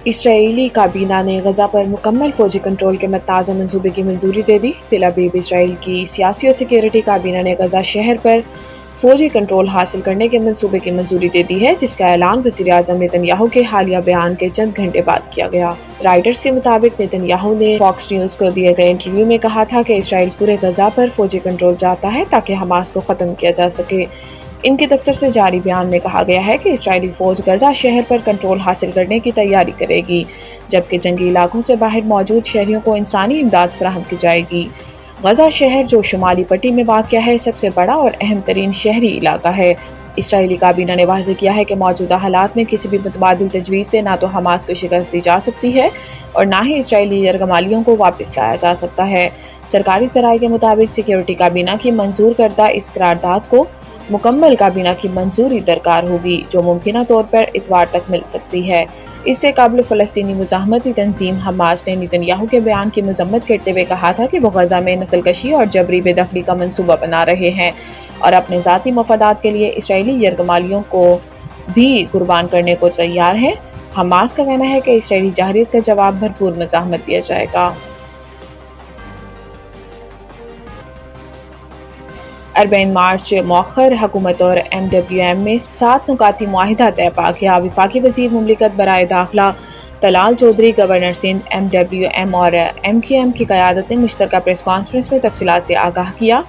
اسرائیلی کابینہ نے غزہ پر مکمل فوجی کنٹرول کے متنازع منصوبے کی منظوری دے دی۔ تل ابیب اسرائیل کی سیاسی و سیکیورٹی کابینہ نے غزہ شہر پر فوجی کنٹرول حاصل کرنے کے منصوبے کی منظوری دے دی ہے، جس کا اعلان وزیر اعظم نتن یاہو کے حالیہ بیان کے چند گھنٹے بعد کیا گیا۔ رائٹرز کے مطابق نتن یاہو نے فاکس نیوز کو دیے گئے انٹرویو میں کہا تھا کہ اسرائیل پورے غزہ پر فوجی کنٹرول چاہتا ہے تاکہ حماس کو ختم کیا جا سکے۔ ان کے دفتر سے جاری بیان میں کہا گیا ہے کہ اسرائیلی فوج غزہ شہر پر کنٹرول حاصل کرنے کی تیاری کرے گی، جبکہ جنگی علاقوں سے باہر موجود شہریوں کو انسانی امداد فراہم کی جائے گی۔ غزہ شہر، جو شمالی پٹی میں واقع ہے، سب سے بڑا اور اہم ترین شہری علاقہ ہے۔ اسرائیلی کابینہ نے واضح کیا ہے کہ موجودہ حالات میں کسی بھی متبادل تجویز سے نہ تو حماس کو شکست دی جا سکتی ہے اور نہ ہی اسرائیلی یرغمالیوں کو واپس لایا جا سکتا ہے۔ سرکاری ذرائع کے مطابق سیکیورٹی کابینہ کی منظور کردہ اس قرارداد کو مکمل کابینہ کی منظوری درکار ہوگی، جو ممکنہ طور پر اتوار تک مل سکتی ہے۔ اس سے قبل فلسطینی مزاحمتی تنظیم حماس نے نتن یاہو کے بیان کی مذمت کرتے ہوئے کہا تھا کہ وہ غزہ میں نسل کشی اور جبری بے دخلی کا منصوبہ بنا رہے ہیں اور اپنے ذاتی مفادات کے لیے اسرائیلی یرغمالیوں کو بھی قربان کرنے کو تیار ہیں۔ حماس کا کہنا ہے کہ اسرائیلی جارحیت کا جواب بھرپور مزاحمت دیا جائے گا۔ 40 مارچ مؤخر حکومت اور MWM میں 7 نکاتی معاہدہ طے پا گیا۔ وفاقی وزیر مملکت برائے داخلہ طلال چودھری، گورنر سندھ، MWM اور MKM کی قیادت نے مشترکہ پریس کانفرنس میں تفصیلات سے آگاہ کیا۔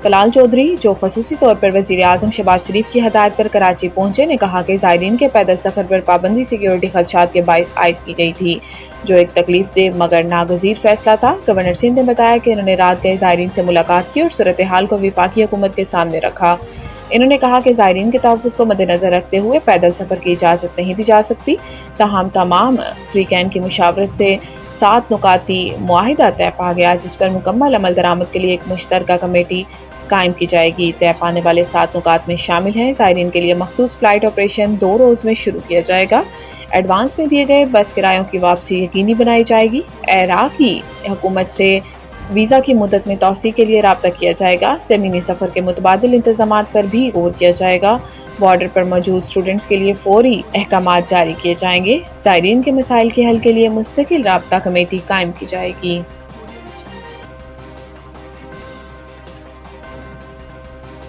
طلال چودھری، جو خصوصی طور پر وزیر اعظم شہباز شریف کی ہدایت پر کراچی پہنچے، نے کہا کہ زائرین کے پیدل سفر پر پابندی سیکیورٹی خدشات کے باعث عائد کی گئی تھی، جو ایک تکلیف دہ مگر ناگزیر فیصلہ تھا۔ گورنر سندھ نے بتایا کہ انہوں نے رات گئے زائرین سے ملاقات کی اور صورتحال کو وفاقی حکومت کے سامنے رکھا۔ انہوں نے کہا کہ زائرین کے تحفظ کو مد نظر رکھتے ہوئے پیدل سفر کی اجازت نہیں دی جا سکتی، تاہم تمام فریقین کی مشاورت سے 7 نکاتی معاہدہ طے پا گیا، جس پر مکمل عمل درآمد کے لیے ایک مشترکہ کمیٹی قائم کی جائے گی۔ طے پانے والے 7 نکات میں شامل ہیں: زائرین کے لیے مخصوص فلائٹ آپریشن 2 روز میں شروع کیا جائے گا، ایڈوانس میں دیے گئے بس کرایوں کی واپسی یقینی بنائی جائے گی، عراقی حکومت سے ویزا کی مدت میں توسیع کے لیے رابطہ کیا جائے گا، زمینی سفر کے متبادل انتظامات پر بھی غور کیا جائے گا، بارڈر پر موجود اسٹوڈنٹس کے لیے فوری احکامات جاری کیے جائیں گے، زائرین کے مسائل کے حل کے لیے مستقل رابطہ کمیٹی قائم کی جائے گی۔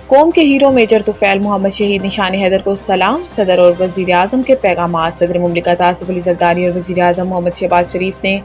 قوم کے ہیرو میجر طفیل محمد شہید نشان حیدر کو سلام۔ صدر اور وزیر اعظم کے پیغامات۔ صدر مملکت آصف علی زرداری اور وزیر اعظم محمد شہباز شریف نے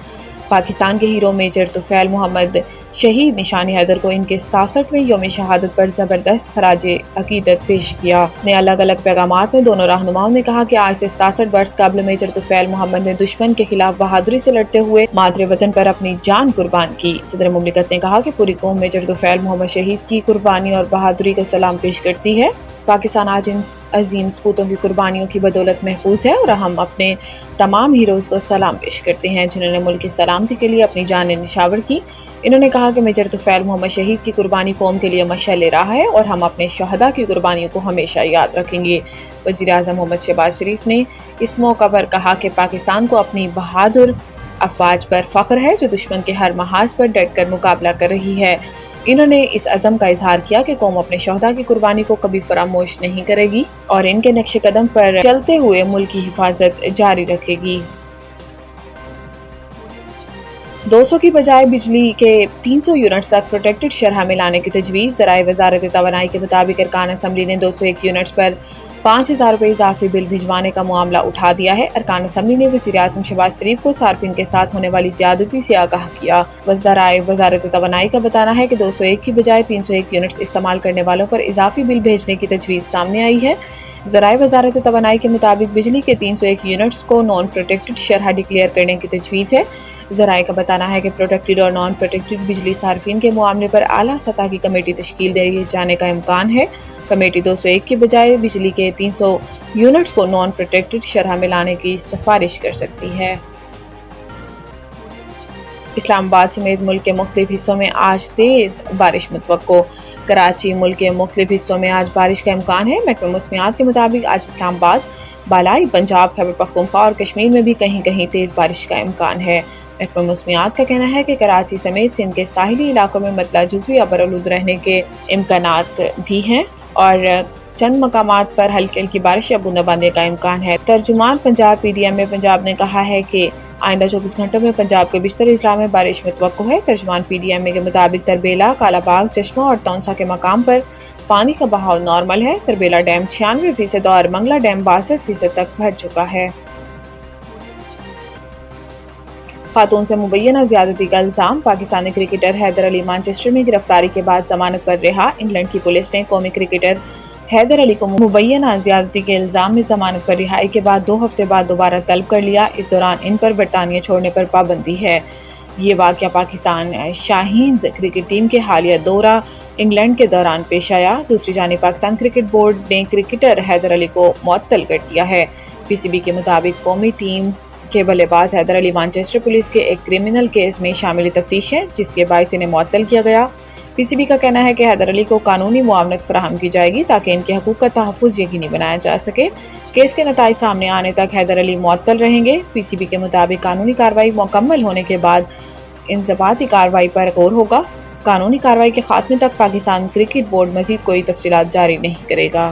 پاکستان کے ہیرو میجر طفیل محمد شہید نشان حیدر کو ان کے 67ویں یوم شہادت پر زبردست خراج عقیدت پیش کیا۔ اپنے الگ الگ پیغامات میں دونوں رہنماؤں نے کہا کہ آج سے 67 برس قبل میجر طفیل محمد نے دشمن کے خلاف بہادری سے لڑتے ہوئے مادر وطن پر اپنی جان قربان کی۔ صدر مملکت نے کہا کہ پوری قوم میجر طفیل محمد شہید کی قربانی اور بہادری کو سلام پیش کرتی ہے۔ پاکستان آج ان عظیم سپوتوں کی قربانیوں کی بدولت محفوظ ہے اور ہم اپنے تمام ہیروز کو سلام پیش کرتے ہیں، جنہوں نے ملک کی سلامتی کے لیے اپنی جانیں نچھاور کی۔ انہوں نے کہا کہ میجر طفیل محمد شہید کی قربانی قوم کے لیے مشعل راہ ہے اور ہم اپنے شہداء کی قربانیوں کو ہمیشہ یاد رکھیں گے۔ وزیر اعظم محمد شہباز شریف نے اس موقع پر کہا کہ پاکستان کو اپنی بہادر افواج پر فخر ہے، جو دشمن کے ہر محاذ پر ڈٹ کر مقابلہ کر رہی ہے۔ انہوں نے اس عزم کا اظہار کیا کہ قوم اپنے شہداء کی قربانی کو کبھی فراموش نہیں کرے گی اور ان کے نقش قدم پر چلتے ہوئے ملک کی حفاظت جاری رکھے گی۔ 200 کی بجائے بجلی کے 300 یونٹس تک پروٹیکٹڈ شرح میں لانے کی تجویز۔ ذرائع وزارت توانائی کے مطابق ارکان اسمبلی نے 201 یونٹس پر 5000 روپے اضافی بل بھجوانے کا معاملہ اٹھا دیا ہے۔ ارکان اسمبلی نے وزیر اعظم شہباز شریف کو صارفین کے ساتھ ہونے والی زیادتی سے آگاہ کیا۔ ذرائع وزارت توانائی کا بتانا ہے کہ 201 کی بجائے 301 یونٹس استعمال کرنے والوں پر اضافی بل بھیجنے کی تجویز سامنے آئی ہے۔ ذرائع وزارت توانائی کے مطابق بجلی کے 301 یونٹس کو نان پروٹیکٹڈ شرح ڈکلیئر کرنے کی تجویز ہے۔ ذرائع کا بتانا ہے کہ پروٹیکٹڈ اور نان پروٹیکٹڈ بجلی صارفین کے معاملے پر اعلیٰ سطح کی کمیٹی تشکیل دیے جانے کا امکان ہے۔ کمیٹی 201 کی بجائے بجلی کے 300 یونٹس کو نان پروٹیکٹڈ شرح میں لانے کی سفارش کر سکتی ہے۔ اسلام آباد سمیت ملک کے مختلف حصوں میں آج تیز بارش متوقع۔ کراچی ملک کے مختلف حصوں میں آج بارش کا امکان ہے۔ محکمہ موسمیات کے مطابق آج اسلام آباد، بالائی پنجاب، خیبر پختونخوا اور کشمیر میں بھی کہیں کہیں تیز بارش کا امکان ہے۔ محکمہ موسمیات کا کہنا ہے کہ کراچی سمیت سندھ کے ساحلی علاقوں میں مطلع جزوی ابر آلود رہنے کے امکانات بھی ہیں اور چند مقامات پر ہلکی ہلکی بارش یا بوندہ کا امکان ہے۔ ترجمان پنجاب پی ڈی ایم میں پنجاب نے کہا ہے کہ آئندہ 24 گھنٹوں میں پنجاب کے بیشتر اضلاع میں بارش متوقع ہے۔ ترجمان پی ڈی ایم کے مطابق تربیلا، کالا باغ، چشمہ اور تونسا کے مقام پر پانی کا بہاؤ نارمل ہے۔ تربیلا ڈیم 96% اور منگلا ڈیم 62% تک بھر چکا ہے۔ خاتون سے مبینہ زیادتی کا الزام، پاکستانی کرکٹر حیدر علی مانچسٹر میں گرفتاری کے بعد ضمانت پر رہا۔ انگلینڈ کی پولیس نے قومی کرکٹر حیدر علی کو مبینہ زیادتی کے الزام میں ضمانت پر رہائی کے بعد 2 ہفتے بعد دوبارہ طلب کر لیا۔ اس دوران ان پر برطانیہ چھوڑنے پر پابندی ہے۔ یہ واقعہ پاکستان شاہینز کرکٹ ٹیم کے حالیہ دورہ انگلینڈ کے دوران پیش آیا۔ دوسری جانب پاکستان کرکٹ بورڈ نے کرکٹر حیدر علی کو معطل کر دیا ہے۔ پی سی بی کے مطابق قومی ٹیم کے بلے باز حیدر علی مانچسٹر پولیس کے ایک کرمنل کیس میں شامل تفتیش ہے، جس کے باعث انہیں معطل کیا گیا۔ پی سی بی کا کہنا ہے کہ حیدر علی کو قانونی معاونت فراہم کی جائے گی تاکہ ان کے حقوق کا تحفظ یقینی بنایا جا سکے۔ کیس کے نتائج سامنے آنے تک حیدر علی معطل رہیں گے۔ پی سی بی کے مطابق قانونی کارروائی مکمل ہونے کے بعد انضباطی کارروائی پر غور ہوگا۔ قانونی کارروائی کے خاتمے تک پاکستان کرکٹ بورڈ مزید کوئی تفصیلات جاری نہیں کرے گا۔